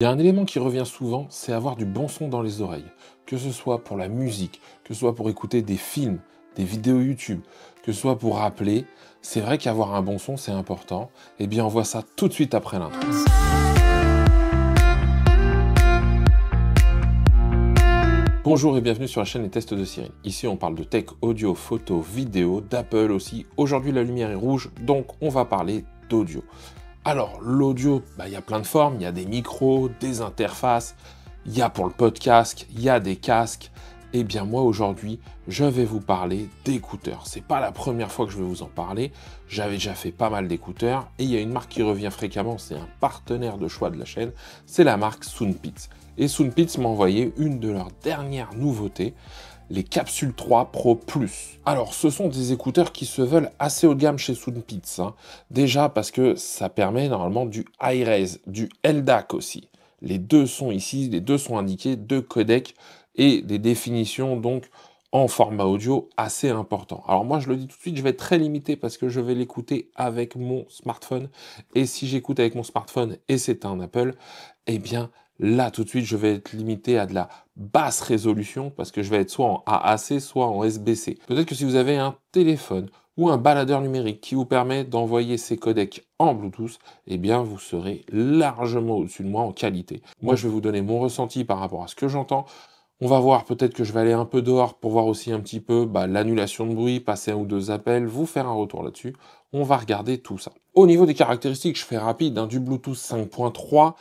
Il y a un élément qui revient souvent, c'est avoir du bon son dans les oreilles. Que ce soit pour la musique, que ce soit pour écouter des films, des vidéos YouTube, que ce soit pour rappeler, c'est vrai qu'avoir un bon son, c'est important. Eh bien, on voit ça tout de suite après l'intro. Bonjour et bienvenue sur la chaîne Les Tests de Cyril. Ici, on parle de tech, audio, photo, vidéo, d'Apple aussi. Aujourd'hui, la lumière est rouge, donc on va parler d'audio. Alors, l'audio, il y a plein de formes, il y a des micros, des interfaces, il y a pour le podcast, il y a des casques. Eh bien, moi, aujourd'hui, je vais vous parler d'écouteurs. C'est pas la première fois que je vais vous en parler, j'avais déjà fait pas mal d'écouteurs, et il y a une marque qui revient fréquemment, c'est un partenaire de choix de la chaîne, c'est la marque Soundpeats. Et Soundpeats m'a envoyé une de leurs dernières nouveautés, les Capsule 3 Pro Plus. Alors, ce sont des écouteurs qui se veulent assez haut de gamme chez Soundpeats. Déjà parce que ça permet normalement du high-res, du LDAC aussi. Les deux sont ici, les deux sont indiqués, deux codecs et des définitions donc en format audio assez important. Alors moi, je le dis tout de suite, je vais être très limité parce que je vais l'écouter avec mon smartphone. Et si j'écoute avec mon smartphone et c'est un Apple, eh bien là, tout de suite, je vais être limité à de la basse résolution parce que je vais être soit en AAC, soit en SBC. Peut-être que si vous avez un téléphone ou un baladeur numérique qui vous permet d'envoyer ces codecs en Bluetooth, eh bien, vous serez largement au-dessus de moi en qualité. Moi, je vais vous donner mon ressenti par rapport à ce que j'entends. On va voir, peut-être que je vais aller un peu dehors pour voir aussi un petit peu l'annulation de bruit, passer un ou deux appels, vous faire un retour là-dessus. On va regarder tout ça. Au niveau des caractéristiques, je fais rapide, du Bluetooth 5.3,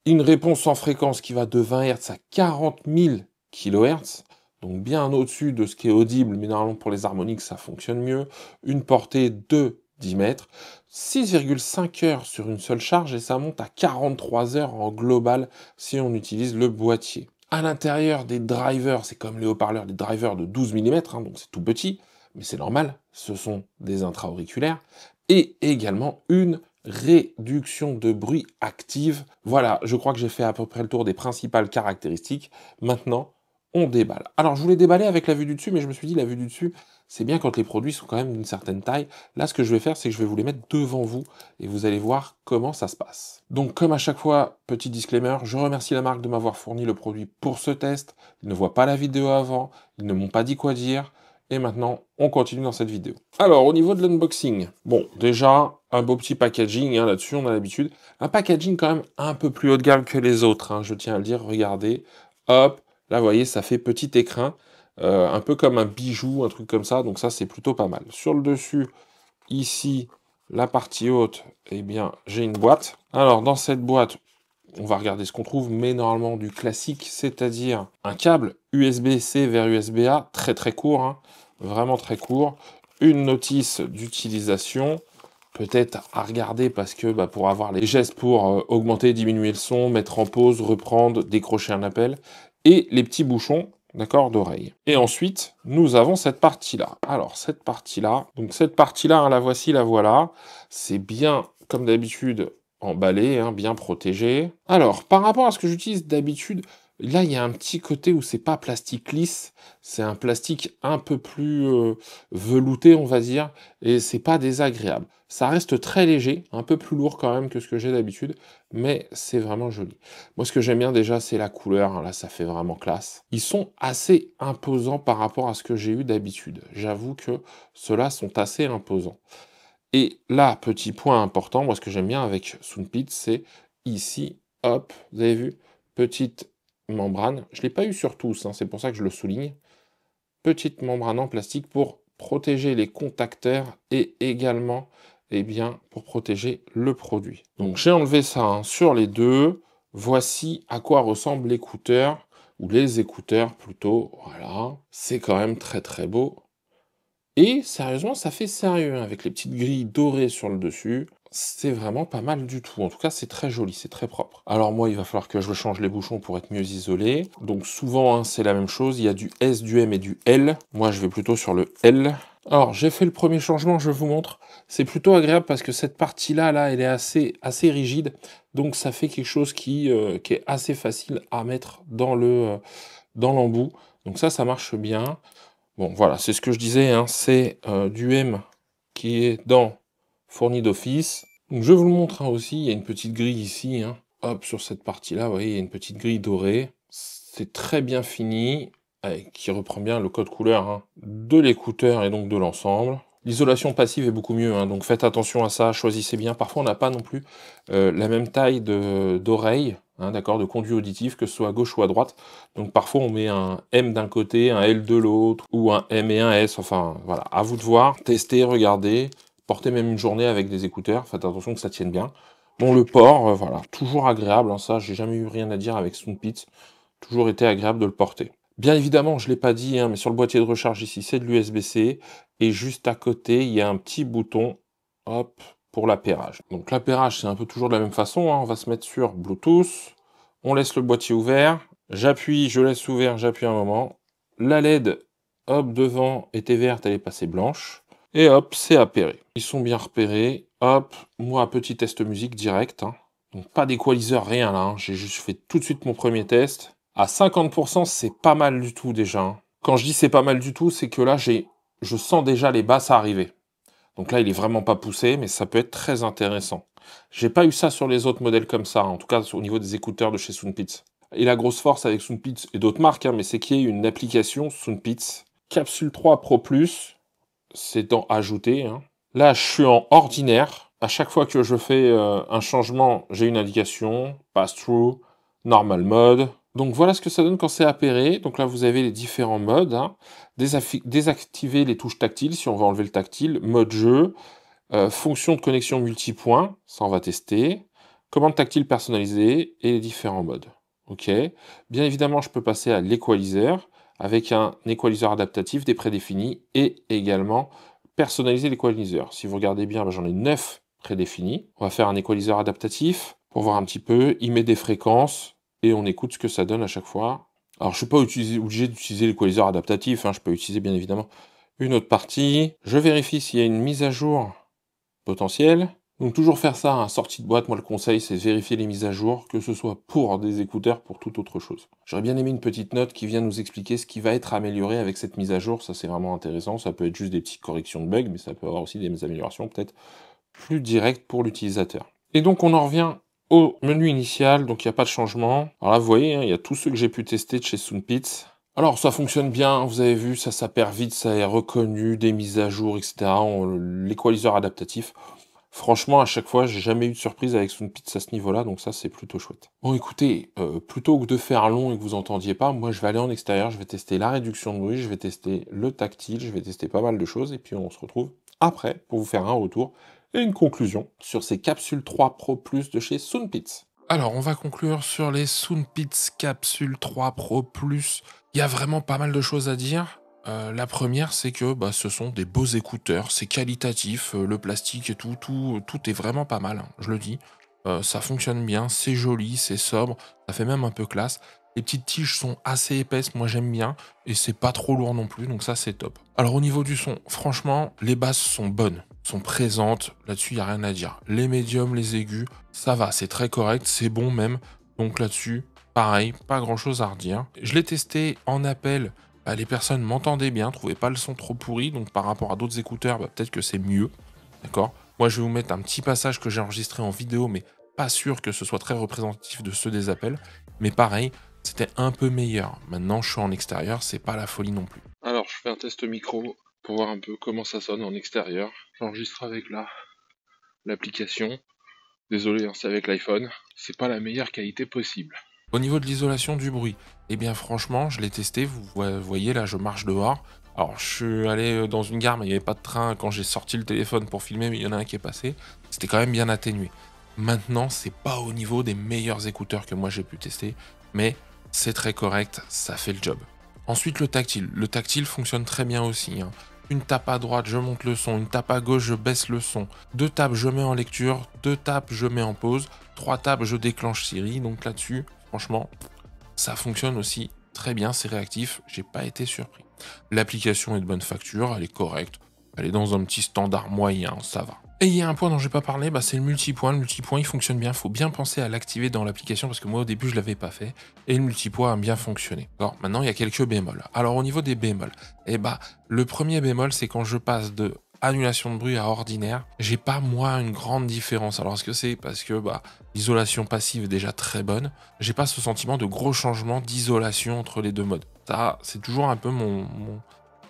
une réponse en fréquence qui va de 20 Hz à 40 000 kHz, donc bien au-dessus de ce qui est audible, mais normalement pour les harmoniques ça fonctionne mieux. Une portée de 10 mètres, 6,5 heures sur une seule charge et ça monte à 43 heures en global si on utilise le boîtier. À l'intérieur des drivers, c'est comme les haut-parleurs, des drivers de 12 mm, donc c'est tout petit, mais c'est normal, ce sont des intra-auriculaires, et également une réduction de bruit active. Voilà, je crois que j'ai fait à peu près le tour des principales caractéristiques. Maintenant, on déballe. Alors, je voulais déballer avec la vue du dessus, mais je me suis dit, la vue du dessus, c'est bien quand les produits sont quand même d'une certaine taille. Là, ce que je vais faire, c'est que je vais vous les mettre devant vous, et vous allez voir comment ça se passe. Donc, comme à chaque fois, petit disclaimer, je remercie la marque de m'avoir fourni le produit pour ce test. Ils ne voient pas la vidéo avant, ils ne m'ont pas dit quoi dire, et maintenant, on continue dans cette vidéo. Alors, au niveau de l'unboxing, bon, déjà, un beau petit packaging, là-dessus, on a l'habitude. Un packaging quand même un peu plus haut de gamme que les autres, je tiens à le dire, regardez, hop, là, vous voyez, ça fait petit écrin, un peu comme un bijou, un truc comme ça, donc ça, c'est plutôt pas mal. Sur le dessus, ici, la partie haute, eh bien, j'ai une boîte. Alors, dans cette boîte, on va regarder ce qu'on trouve, mais normalement du classique, c'est-à-dire un câble USB-C vers USB-A, très très court, vraiment très court, une notice d'utilisation, peut-être à regarder parce que pour avoir les gestes pour augmenter, diminuer le son, mettre en pause, reprendre, décrocher un appel, et les petits bouchons, d'accord, d'oreille. Et ensuite, nous avons cette partie-là. Alors, cette partie-là, la voici, la voilà, c'est bien, comme d'habitude, emballé, bien protégé. Alors, par rapport à ce que j'utilise d'habitude, là, il y a un petit côté où c'est pas plastique lisse, c'est un plastique un peu plus velouté, on va dire, et c'est pas désagréable. Ça reste très léger, un peu plus lourd quand même que ce que j'ai d'habitude, mais c'est vraiment joli. Moi, ce que j'aime bien déjà, c'est la couleur, là, ça fait vraiment classe. Ils sont assez imposants par rapport à ce que j'ai eu d'habitude. J'avoue que ceux-là sont assez imposants. Et là, petit point important, moi ce que j'aime bien avec Soundpeats, c'est ici, hop, vous avez vu, petite membrane. Je ne l'ai pas eu sur tous, c'est pour ça que je le souligne. Petite membrane en plastique pour protéger les contacteurs et également, pour protéger le produit. Donc j'ai enlevé ça sur les deux. Voici à quoi ressemble l'écouteur, ou les écouteurs plutôt, voilà. C'est quand même très très beau. Et sérieusement, ça fait sérieux, avec les petites grilles dorées sur le dessus. C'est vraiment pas mal du tout. En tout cas, c'est très joli, c'est très propre. Alors moi, il va falloir que je change les bouchons pour être mieux isolé. Donc souvent, c'est la même chose. Il y a du S, du M et du L. Moi, je vais plutôt sur le L. Alors, j'ai fait le premier changement, je vous montre. C'est plutôt agréable parce que cette partie-là, elle est assez rigide. Donc, ça fait quelque chose qui est assez facile à mettre dans l'embout. Donc ça marche bien. Bon, voilà, c'est ce que je disais, c'est du M qui est fourni d'office. Donc je vous le montre aussi, il y a une petite grille ici, hop, sur cette partie-là, vous voyez, il y a une petite grille dorée. C'est très bien fini, qui reprend bien le code couleur hein, de l'écouteur et donc de l'ensemble. L'isolation passive est beaucoup mieux, hein, donc faites attention à ça, choisissez bien. Parfois, on n'a pas non plus la même taille d'oreille, hein, d'accord, de conduit auditif, que ce soit à gauche ou à droite. Donc parfois, on met un M d'un côté, un L de l'autre, ou un M et un S. Enfin, voilà, à vous de voir, testez, regardez. Portez même une journée avec des écouteurs, faites attention que ça tienne bien. Bon, le port, voilà, toujours agréable, hein, ça, j'ai jamais eu rien à dire avec SoundPitch. Toujours été agréable de le porter. Bien évidemment, je ne l'ai pas dit, hein, mais sur le boîtier de recharge ici, c'est de l'USB-C. Et juste à côté, il y a un petit bouton, hop, pour l'appairage. Donc l'appairage, c'est un peu toujours de la même façon. Hein. On va se mettre sur Bluetooth. On laisse le boîtier ouvert. J'appuie, je laisse ouvert, j'appuie un moment. La LED, hop, devant, était verte, elle est passée blanche. Et hop, c'est appairé. Ils sont bien repérés. Hop, moi, petit test musique direct. Hein. Donc pas d'équaliseur, rien là. Hein. J'ai juste fait tout de suite mon premier test. À 50%, c'est pas mal du tout déjà. Hein. Quand je dis c'est pas mal du tout, c'est que là, je sens déjà les basses arriver. Donc là, il est vraiment pas poussé, mais ça peut être très intéressant. J'ai pas eu ça sur les autres modèles comme ça, en tout cas au niveau des écouteurs de chez SoundPitch. Et la grosse force avec SoundPitch et d'autres marques, hein, mais c'est qu'il y ait une application SoundPitch Capsule 3 Pro Plus, c'est dans Ajouter. Hein. Là, je suis en ordinaire. À chaque fois que je fais un changement, j'ai une indication, Pass-Through, Normal Mode. Donc voilà ce que ça donne quand c'est appairé. Donc là, vous avez les différents modes. Hein. Désactiver les touches tactiles, si on veut enlever le tactile. Mode jeu. Fonction de connexion multipoint, ça on va tester. Commande tactile personnalisée et les différents modes. Ok. Bien évidemment, je peux passer à l'équaliseur avec un équaliseur adaptatif, des prédéfinis et également personnaliser l'équaliseur. Si vous regardez bien, j'en ai 9 prédéfinis. On va faire un équaliseur adaptatif pour voir un petit peu. Il met des fréquences et on écoute ce que ça donne à chaque fois. Alors, je ne suis pas obligé d'utiliser l'équaliseur adaptatif. Hein, je peux utiliser bien évidemment une autre partie. Je vérifie s'il y a une mise à jour potentielle. Donc toujours faire ça, hein, sortie de boîte, moi le conseil c'est de vérifier les mises à jour, que ce soit pour des écouteurs, pour toute autre chose. J'aurais bien aimé une petite note qui vient nous expliquer ce qui va être amélioré avec cette mise à jour, ça c'est vraiment intéressant, ça peut être juste des petites corrections de bugs, mais ça peut avoir aussi des améliorations peut-être plus directes pour l'utilisateur. Et donc on en revient au menu initial, donc il n'y a pas de changement. Alors là vous voyez, hein, il y a tous ceux que j'ai pu tester de chez SoundPitch. Alors ça fonctionne bien, vous avez vu, ça s'appaire vite, ça est reconnu, des mises à jour, etc. L'équaliseur adaptatif. Franchement, à chaque fois, j'ai jamais eu de surprise avec SoundPitch à ce niveau-là, donc ça, c'est plutôt chouette. Bon, écoutez, plutôt que de faire long et que vous entendiez pas, moi, je vais aller en extérieur, je vais tester la réduction de bruit, je vais tester le tactile, je vais tester pas mal de choses, et puis on se retrouve après pour vous faire un retour et une conclusion sur ces capsules 3 Pro Plus de chez SoundPitch. Alors, on va conclure sur les SoundPitch Capsule 3 Pro Plus. Il y a vraiment pas mal de choses à dire. La première, c'est que ce sont des beaux écouteurs, c'est qualitatif, le plastique et tout est vraiment pas mal, hein, je le dis. Ça fonctionne bien, c'est joli, c'est sobre, ça fait même un peu classe. Les petites tiges sont assez épaisses, moi j'aime bien, et c'est pas trop lourd non plus, donc ça c'est top. Alors au niveau du son, franchement, les basses sont bonnes, sont présentes, là-dessus il n'y a rien à dire. Les médiums, les aigus, ça va, c'est très correct, c'est bon même, donc là-dessus, pareil, pas grand-chose à redire. Je l'ai testé en appel. Les personnes m'entendaient bien, trouvaient pas le son trop pourri, donc par rapport à d'autres écouteurs, peut-être que c'est mieux, d'accord? Moi, je vais vous mettre un petit passage que j'ai enregistré en vidéo, mais pas sûr que ce soit très représentatif de ceux des appels. Mais pareil, c'était un peu meilleur. Maintenant, je suis en extérieur, c'est pas la folie non plus. Alors, je fais un test micro pour voir un peu comment ça sonne en extérieur. J'enregistre avec l'application. Désolé, hein, c'est avec l'iPhone. C'est pas la meilleure qualité possible. Au niveau de l'isolation du bruit, eh bien franchement, je l'ai testé, vous voyez là, je marche dehors. Alors, je suis allé dans une gare, mais il n'y avait pas de train quand j'ai sorti le téléphone pour filmer, mais il y en a un qui est passé. C'était quand même bien atténué. Maintenant, c'est pas au niveau des meilleurs écouteurs que moi j'ai pu tester, mais c'est très correct, ça fait le job. Ensuite, le tactile. Le tactile fonctionne très bien aussi. Hein. Une tape à droite, je monte le son. Une tape à gauche, je baisse le son. 2 tapes, je mets en lecture. 2 tapes, je mets en pause. 3 tapes, je déclenche Siri. Donc là-dessus, franchement, ça fonctionne aussi très bien, c'est réactif, j'ai pas été surpris. L'application est de bonne facture, elle est correcte, elle est dans un petit standard moyen, ça va. Et il y a un point dont j'ai pas parlé, c'est le multipoint. Le multipoint, il fonctionne bien, il faut bien penser à l'activer dans l'application parce que moi au début je l'avais pas fait et le multipoint a bien fonctionné. Alors maintenant il y a quelques bémols. Alors au niveau des bémols, le premier bémol c'est quand je passe de annulation de bruit à ordinaire, j'ai pas moi une grande différence. Alors est-ce que c'est parce que l'isolation passive est déjà très bonne, j'ai pas ce sentiment de gros changement d'isolation entre les deux modes. Ça, c'est toujours un peu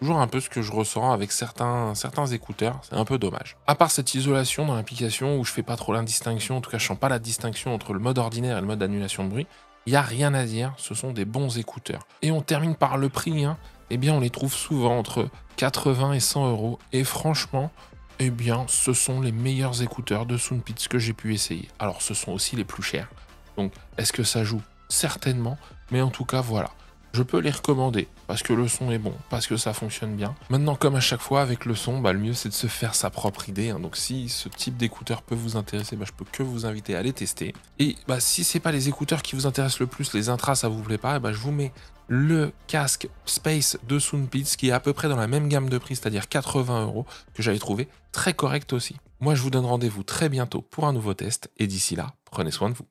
toujours un peu ce que je ressens avec certains écouteurs, c'est un peu dommage. À part cette isolation dans l'application où je fais pas trop l'indistinction, en tout cas je sens pas la distinction entre le mode ordinaire et le mode annulation de bruit, il y a rien à dire, ce sont des bons écouteurs. Et on termine par le prix, hein. Eh bien on les trouve souvent entre 80 et 100 euros, et franchement, eh bien ce sont les meilleurs écouteurs de Soundpeats que j'ai pu essayer. Alors ce sont aussi les plus chers, donc est-ce que ça joue? Certainement, mais en tout cas voilà. Je peux les recommander parce que le son est bon, parce que ça fonctionne bien. Maintenant, comme à chaque fois avec le son, le mieux c'est de se faire sa propre idée, hein. Donc si ce type d'écouteurs peut vous intéresser, je peux que vous inviter à les tester. Et si c'est pas les écouteurs qui vous intéressent le plus, les intras ça vous plaît pas, je vous mets le casque Space de Soundpeats qui est à peu près dans la même gamme de prix, c'est-à-dire 80 euros, que j'avais trouvé très correct aussi. Moi je vous donne rendez-vous très bientôt pour un nouveau test, et d'ici là, prenez soin de vous.